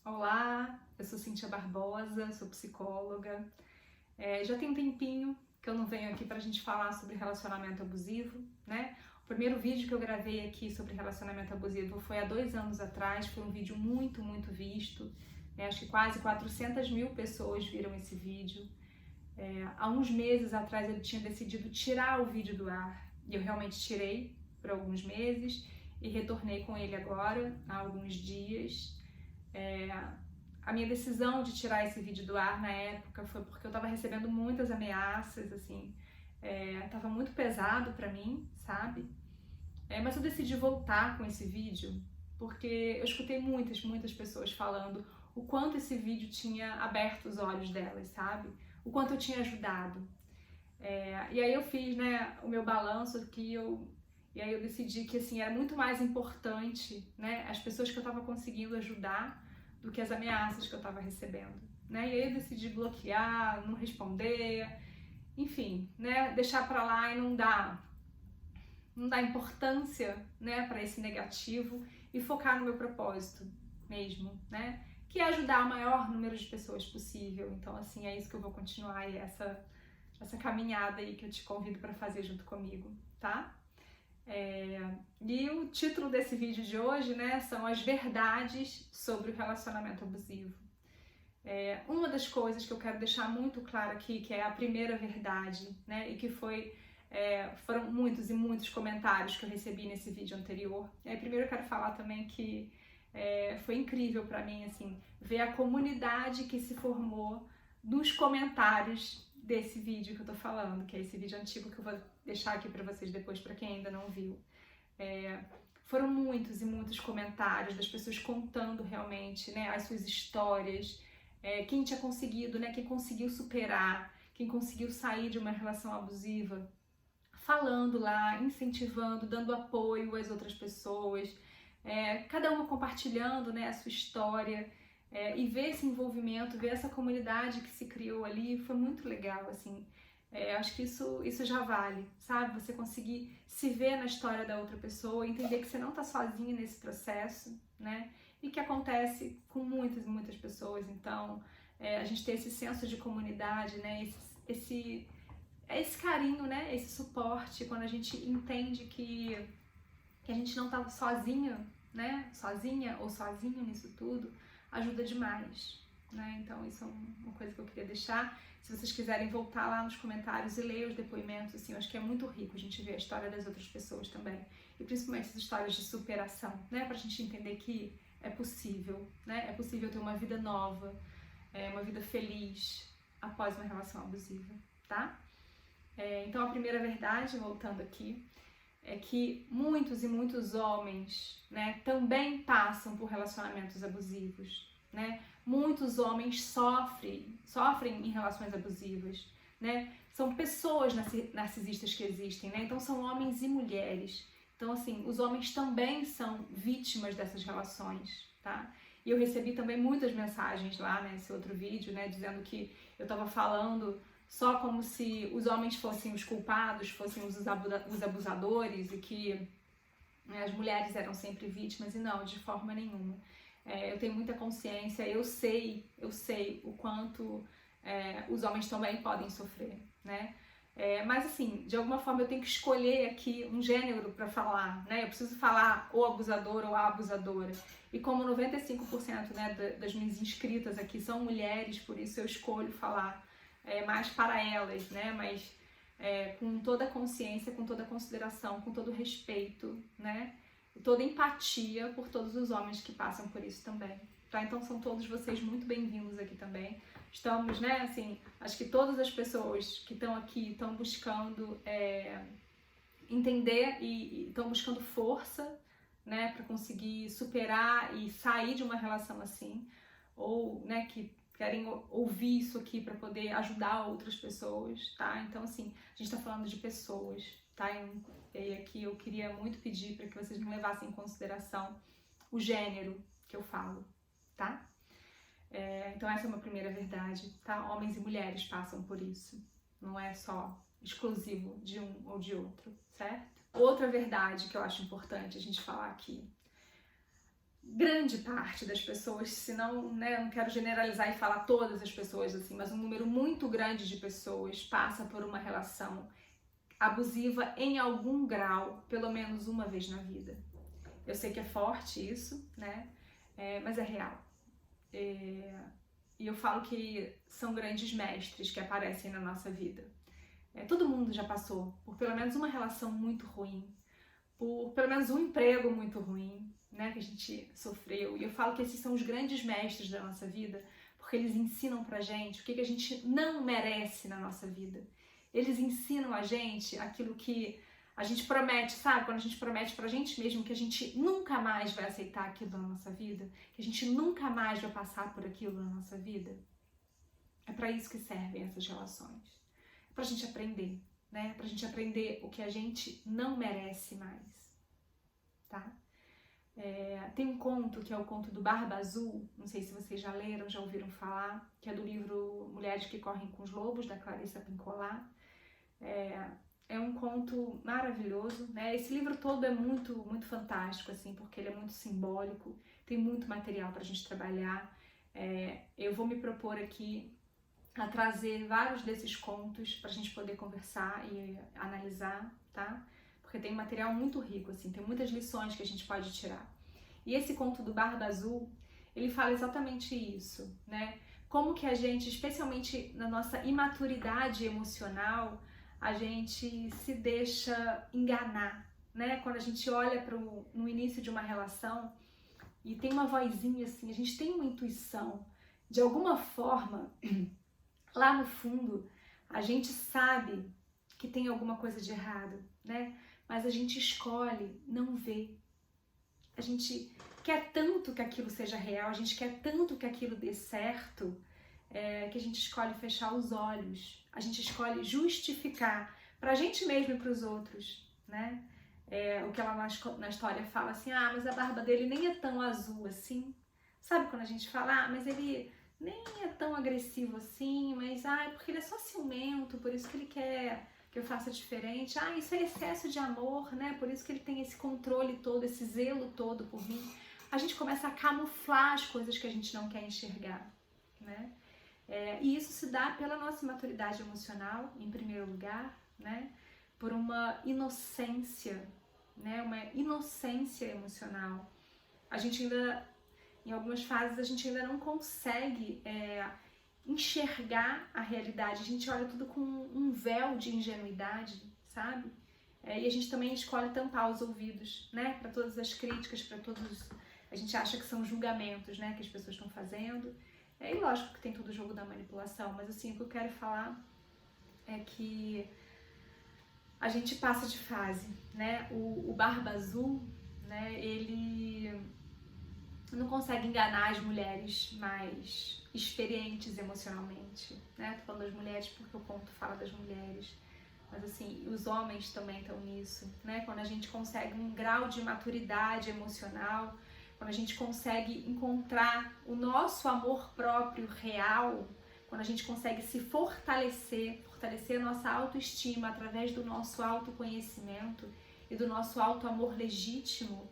Olá, eu sou Cíntia Barbosa, sou psicóloga. Já tem um tempinho que eu não venho aqui pra gente falar sobre relacionamento abusivo, né? O primeiro vídeo que eu gravei aqui sobre relacionamento abusivo foi há 2 anos atrás, foi um vídeo muito visto, né? Acho que quase 400 mil pessoas viram esse vídeo. Há uns meses atrás eu tinha decidido tirar o vídeo do ar, e eu realmente tirei por alguns meses e retornei com ele agora, há alguns dias. A minha decisão de tirar esse vídeo do ar na época foi porque eu tava recebendo muitas ameaças, assim, tava muito pesado pra mim, sabe? Mas eu decidi voltar com esse vídeo porque eu escutei muitas pessoas falando o quanto esse vídeo tinha aberto os olhos delas, sabe? O quanto eu tinha ajudado. E aí eu fiz, né, o meu balanço e aí eu decidi que, assim, era muito mais importante, né, as pessoas que eu tava conseguindo ajudar do que as ameaças que eu estava recebendo, né? E aí eu decidi bloquear, não responder, enfim, né? Deixar para lá e não dar importância, né, para esse negativo e focar no meu propósito mesmo, né? Que é ajudar o maior número de pessoas possível. Então, assim, é isso que eu vou continuar e essa caminhada aí que eu te convido para fazer junto comigo, tá? E o título desse vídeo de hoje, né, são as verdades sobre o relacionamento abusivo. Uma das coisas que eu quero deixar muito claro aqui, que é a primeira verdade, né, e que foram muitos comentários que eu recebi nesse vídeo anterior. Primeiro eu quero falar também que foi incrível para mim, assim, ver a comunidade que se formou nos comentários desse vídeo que eu tô falando, que é esse vídeo antigo que eu vou deixar aqui para vocês depois, para quem ainda não viu. Foram muitos comentários das pessoas contando realmente, né, as suas histórias, quem tinha conseguido, né, quem conseguiu superar, quem conseguiu sair de uma relação abusiva, falando lá, incentivando, dando apoio às outras pessoas, cada uma compartilhando, né, a sua história, e ver esse envolvimento, ver essa comunidade que se criou ali, foi muito legal, assim. Acho que isso já vale, sabe? Você conseguir se ver na história da outra pessoa, entender que você não tá sozinha nesse processo, né? E que acontece com muitas pessoas. Então, a gente ter esse senso de comunidade, né? Esse carinho, né? Esse suporte, quando a gente entende que a gente não tá sozinha, né? Sozinha ou sozinho nisso tudo, ajuda demais, né? Então isso é uma coisa que eu queria deixar. Se vocês quiserem voltar lá nos comentários e ler os depoimentos, assim, eu acho que é muito rico a gente ver a história das outras pessoas também. E principalmente as histórias de superação, né? Pra gente entender que é possível, né? É possível ter uma vida nova, uma vida feliz após uma relação abusiva, tá? Então a primeira verdade, voltando aqui, é que muitos homens, né, também passam por relacionamentos abusivos, né? Muitos homens sofrem em relações abusivas, né? São pessoas narcisistas que existem, né? Então são homens e mulheres. Então, assim, os homens também são vítimas dessas relações, tá? E eu recebi também muitas mensagens lá nesse outro vídeo, né, dizendo que eu estava falando só como se os homens fossem os culpados, fossem os abusadores e que, né, as mulheres eram sempre vítimas, e não, de forma nenhuma. Eu tenho muita consciência, eu sei o quanto os homens também podem sofrer, né? Mas assim, de alguma forma eu tenho que escolher aqui um gênero para falar, né? Eu preciso falar o abusador ou a abusadora. E como 95%, né, das minhas inscritas aqui são mulheres, por isso eu escolho falar mais para elas, né? Mas com toda a consciência, com toda a consideração, com todo o respeito, né? E toda empatia por todos os homens que passam por isso também, tá? Então são todos vocês muito bem-vindos aqui também. Estamos, né, assim, acho que todas as pessoas que estão aqui estão buscando entender e estão buscando força, né, para conseguir superar e sair de uma relação assim, ou, né, que querem ouvir isso aqui para poder ajudar outras pessoas, tá? Então, assim, a gente tá falando de pessoas, tá? E aqui eu queria muito pedir para que vocês não levassem em consideração o gênero que eu falo, tá? Então essa é uma primeira verdade, tá? Homens e mulheres passam por isso, não é só exclusivo de um ou de outro, certo? Outra verdade que eu acho importante a gente falar aqui: grande parte das pessoas, se não, né, eu não quero generalizar e falar todas as pessoas assim, mas um número muito grande de pessoas passa por uma relação abusiva em algum grau, pelo menos uma vez na vida. Eu sei que é forte isso, né? Mas é real. E eu falo que são grandes mestres que aparecem na nossa vida. Todo mundo já passou por pelo menos uma relação muito ruim, por pelo menos um emprego muito ruim, né, que a gente sofreu. E eu falo que esses são os grandes mestres da nossa vida, porque eles ensinam pra gente o que a gente não merece na nossa vida. Eles ensinam a gente aquilo que a gente promete, sabe? Quando a gente promete pra gente mesmo que a gente nunca mais vai aceitar aquilo na nossa vida, que a gente nunca mais vai passar por aquilo na nossa vida. É pra isso que servem essas relações. É pra gente aprender, né? Pra gente aprender o que a gente não merece mais, tá? Tem um conto que é o conto do Barba Azul, não sei se vocês já leram, já ouviram falar, que é do livro Mulheres que Correm com os Lobos, da Clarissa Pinkola. É um conto maravilhoso, né? Esse livro todo é muito, muito fantástico, assim, porque ele é muito simbólico, tem muito material pra gente trabalhar. Eu vou me propor aqui a trazer vários desses contos pra gente poder conversar e analisar, tá? Porque tem um material muito rico, assim, tem muitas lições que a gente pode tirar. E esse conto do Barba Azul, ele fala exatamente isso, né? Como que a gente, especialmente na nossa imaturidade emocional, a gente se deixa enganar, né? Quando a gente olha no início de uma relação e tem uma vozinha assim, a gente tem uma intuição, de alguma forma, lá no fundo, a gente sabe que tem alguma coisa de errado, né? Mas a gente escolhe não ver. A gente quer tanto que aquilo seja real, a gente quer tanto que aquilo dê certo, que a gente escolhe fechar os olhos, a gente escolhe justificar pra gente mesmo e pros outros, né? O que ela na história fala assim, mas a barba dele nem é tão azul assim. Sabe quando a gente fala, mas ele nem é tão agressivo assim, mas é porque ele é só ciumento, por isso que ele quer que eu faça diferente. Isso é excesso de amor, né? Por isso que ele tem esse controle todo, esse zelo todo por mim. A gente começa a camuflar as coisas que a gente não quer enxergar, né? E isso se dá pela nossa maturidade emocional, em primeiro lugar, né? Por uma inocência, né? Uma inocência emocional. A gente ainda, em algumas fases, a gente ainda não consegue enxergar a realidade. A gente olha tudo com um véu de ingenuidade, sabe? E a gente também escolhe tampar os ouvidos, né? Para todas as críticas, para todos... A gente acha que são julgamentos, né? Que as pessoas estão fazendo. E lógico que tem todo o jogo da manipulação, mas assim, o que eu quero falar é que a gente passa de fase, né? O Barba Azul, né? Ele não consegue enganar as mulheres mais experientes emocionalmente, né? Tô falando das mulheres porque o conto fala das mulheres, mas assim, os homens também estão nisso, né? Quando a gente consegue um grau de maturidade emocional, quando a gente consegue encontrar o nosso amor próprio real, quando a gente consegue se fortalecer a nossa autoestima através do nosso autoconhecimento e do nosso auto-amor legítimo,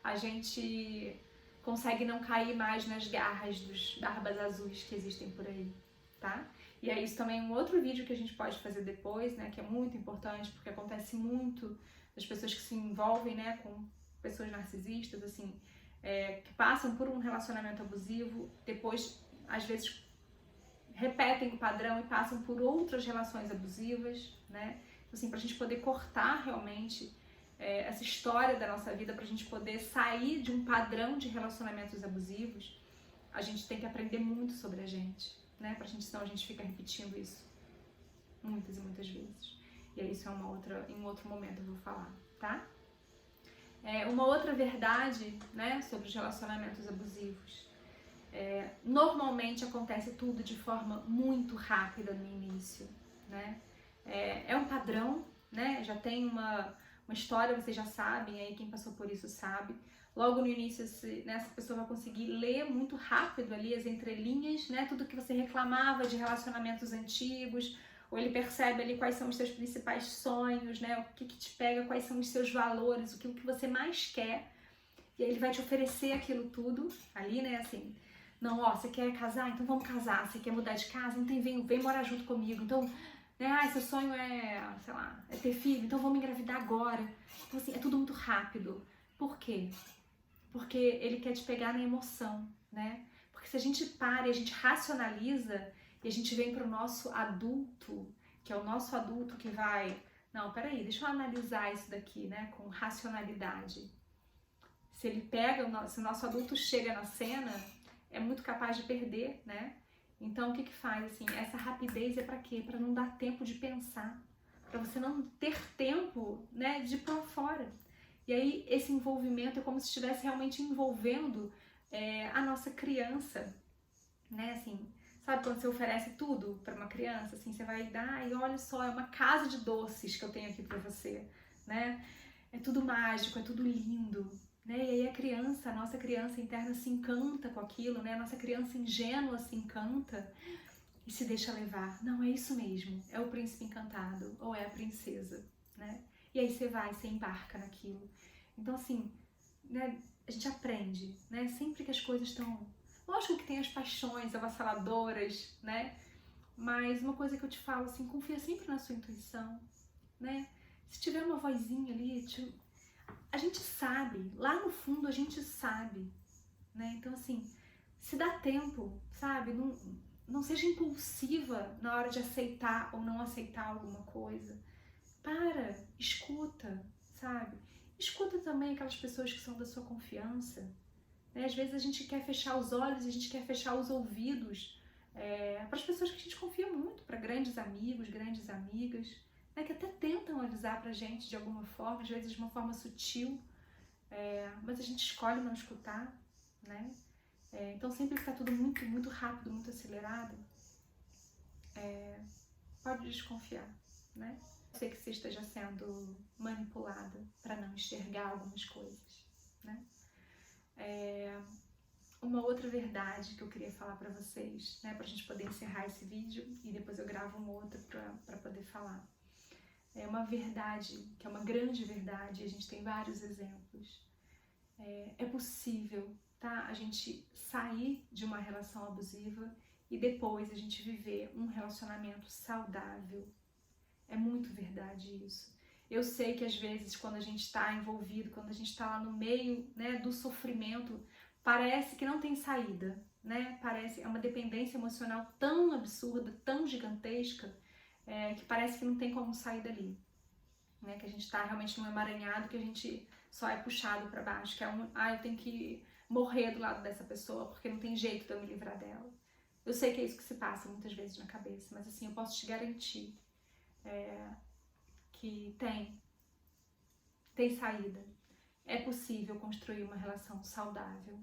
a gente consegue não cair mais nas garras dos barbas azuis que existem por aí, tá? E é isso também um outro vídeo que a gente pode fazer depois, né, que é muito importante, porque acontece muito das pessoas que se envolvem, né, com pessoas narcisistas, assim, que passam por um relacionamento abusivo, depois, às vezes, repetem o padrão e passam por outras relações abusivas, né? Então, assim, pra gente poder cortar realmente essa história da nossa vida, pra gente poder sair de um padrão de relacionamentos abusivos, a gente tem que aprender muito sobre a gente, né? Senão a gente fica repetindo isso muitas e muitas vezes. E aí isso em um outro momento eu vou falar, tá? Uma outra verdade, né, sobre os relacionamentos abusivos. Normalmente acontece tudo de forma muito rápida no início, né? É um padrão, né? Já tem uma história, vocês já sabem, aí quem passou por isso sabe. Logo no início, essa pessoa vai conseguir ler muito rápido ali as entrelinhas, né? Tudo que você reclamava de relacionamentos antigos, ou ele percebe ali quais são os seus principais sonhos, né? O que te pega, quais são os seus valores, o que você mais quer. E aí ele vai te oferecer aquilo tudo ali, né, assim, não, ó, você quer casar? Então vamos casar. Você quer mudar de casa? Então vem morar junto comigo. Então, né, seu sonho é, sei lá, é ter filho, então vamos engravidar agora. Então, assim, é tudo muito rápido. Por quê? Porque ele quer te pegar na emoção, né? Porque se a gente para e a gente racionaliza e a gente vem para o nosso adulto, que é o nosso adulto que vai, não, peraí, deixa eu analisar isso daqui, né, com racionalidade. Se ele pega, se o nosso adulto chega na cena, é muito capaz de perder, né? Então, o que que faz, assim, essa rapidez é para quê? Para não dar tempo de pensar, para você não ter tempo, né, de ir para fora. E aí, esse envolvimento é como se estivesse realmente envolvendo a nossa criança, né, assim, sabe quando você oferece tudo para uma criança, assim, você vai dar e olha só, é uma casa de doces que eu tenho aqui para você, né? É tudo mágico, é tudo lindo, né? E aí a criança, a nossa criança interna se encanta com aquilo, né? A nossa criança ingênua se encanta e se deixa levar. Não, é isso mesmo, é o príncipe encantado ou é a princesa, né? E aí você embarca naquilo. Então, assim, né, a gente aprende, né? Sempre que as coisas estão... Lógico que tem as paixões avassaladoras, né? Mas uma coisa que eu te falo, assim, confia sempre na sua intuição, né? Se tiver uma vozinha ali, a gente sabe, lá no fundo a gente sabe, né? Então, assim, se dá tempo, sabe? Não seja impulsiva na hora de aceitar ou não aceitar alguma coisa. Para, escuta, sabe? Escuta também aquelas pessoas que são da sua confiança, né? Às vezes a gente quer fechar os olhos, a gente quer fechar os ouvidos para as pessoas que a gente confia muito, para grandes amigos, grandes amigas, né, que até tentam avisar pra gente de alguma forma, às vezes de uma forma sutil, mas a gente escolhe não escutar, né? Então sempre que tá tudo muito, muito rápido, muito acelerado, pode desconfiar, né? Pode ser que você esteja sendo manipulada para não enxergar algumas coisas, né? Uma outra verdade que eu queria falar para vocês, né, pra gente poder encerrar esse vídeo e depois eu gravo uma outra para poder falar. É uma verdade, que é uma grande verdade, a gente tem vários exemplos. É possível, tá? A gente sair de uma relação abusiva e depois a gente viver um relacionamento saudável. É muito verdade isso. Eu sei que às vezes quando a gente está envolvido, quando a gente está lá no meio, né, do sofrimento, parece que não tem saída, né? Parece é uma dependência emocional tão absurda, tão gigantesca, que parece que não tem como sair dali, né? Que a gente está realmente num emaranhado que a gente só é puxado para baixo, que é eu tenho que morrer do lado dessa pessoa porque não tem jeito de eu me livrar dela. Eu sei que é isso que se passa muitas vezes na cabeça, mas assim, eu posso te garantir que tem saída. É possível construir uma relação saudável,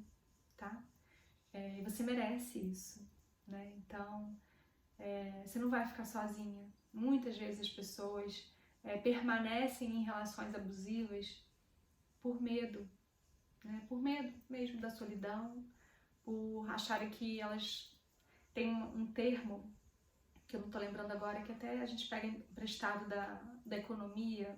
tá? E você merece isso, né? Então, você não vai ficar sozinha. Muitas vezes as pessoas permanecem em relações abusivas por medo, né? Por medo mesmo da solidão, por acharem que elas têm um termo, que eu não tô lembrando agora, que até a gente pega emprestado da economia,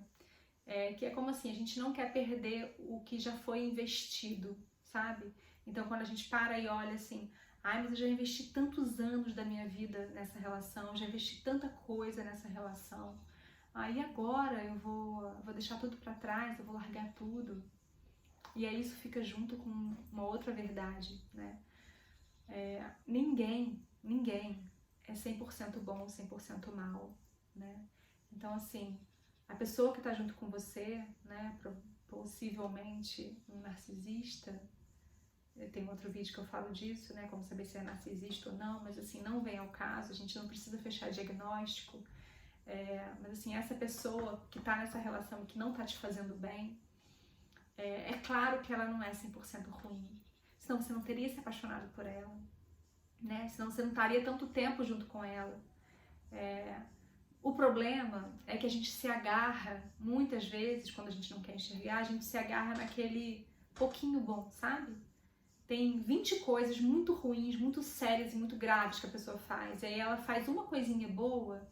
que é como assim, a gente não quer perder o que já foi investido, sabe? Então quando a gente para e olha assim, mas eu já investi tantos anos da minha vida nessa relação, já investi tanta coisa nessa relação, e agora eu vou deixar tudo pra trás, eu vou largar tudo. E aí isso fica junto com uma outra verdade, né? Ninguém é 100% bom ou 100% mal, né? Então assim, a pessoa que está junto com você, né, possivelmente um narcisista, tem outro vídeo que eu falo disso, né, como saber se é narcisista ou não, mas assim, não vem ao caso, a gente não precisa fechar diagnóstico, mas assim, essa pessoa que está nessa relação que não está te fazendo bem, é claro que ela não é 100% ruim, senão você não teria se apaixonado por ela, né, senão você não estaria tanto tempo junto com ela. O problema é que a gente se agarra, muitas vezes, quando a gente não quer enxergar, a gente se agarra naquele pouquinho bom, sabe? Tem 20 coisas muito ruins, muito sérias e muito graves que a pessoa faz, e aí ela faz uma coisinha boa,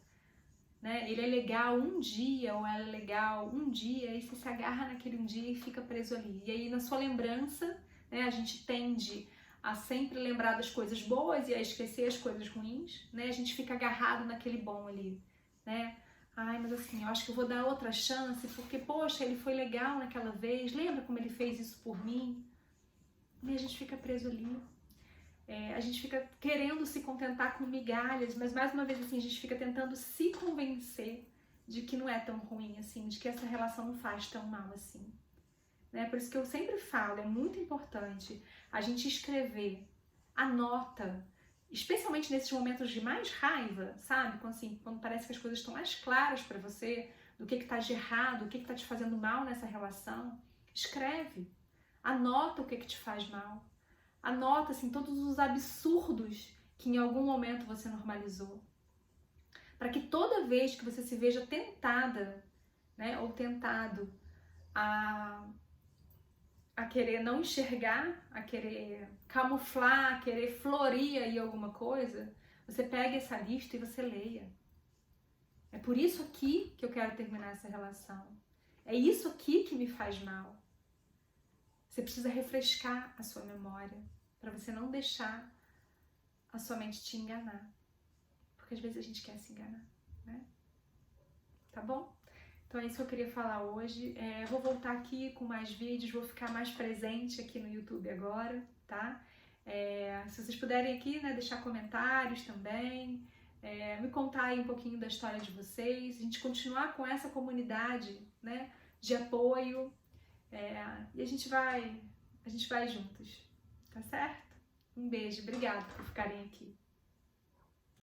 né? Ele é legal um dia, ou ela é legal um dia, aí você se agarra naquele um dia e fica preso ali. E aí na sua lembrança, né, a gente tende a sempre lembrar das coisas boas e a esquecer as coisas ruins, né? A gente fica agarrado naquele bom ali, né? Ai, mas assim, eu acho que eu vou dar outra chance, porque, poxa, ele foi legal naquela vez, lembra como ele fez isso por mim? E a gente fica preso ali. A gente fica querendo se contentar com migalhas, mas mais uma vez assim, a gente fica tentando se convencer de que não é tão ruim assim, de que essa relação não faz tão mal assim. Né? Por isso que eu sempre falo, é muito importante a gente escrever, anota, especialmente nesses momentos de mais raiva, sabe? Quando parece que as coisas estão mais claras para você, do que está de errado, o que está te fazendo mal nessa relação, escreve, anota o que te faz mal. Anota assim, todos os absurdos que em algum momento você normalizou. Para que toda vez que você se veja tentada, né, ou tentado a querer não enxergar, a querer camuflar, a querer florir aí alguma coisa, você pega essa lista e você leia. É por isso aqui que eu quero terminar essa relação. É isso aqui que me faz mal. Você precisa refrescar a sua memória para você não deixar a sua mente te enganar. Porque às vezes a gente quer se enganar, né? Tá bom? Então é isso que eu queria falar hoje. Eu vou voltar aqui com mais vídeos, vou ficar mais presente aqui no YouTube agora, tá? Se vocês puderem aqui, né, deixar comentários também, me contar aí um pouquinho da história de vocês, a gente continuar com essa comunidade, né, de apoio, e a gente vai juntos, tá certo? Um beijo, obrigada por ficarem aqui.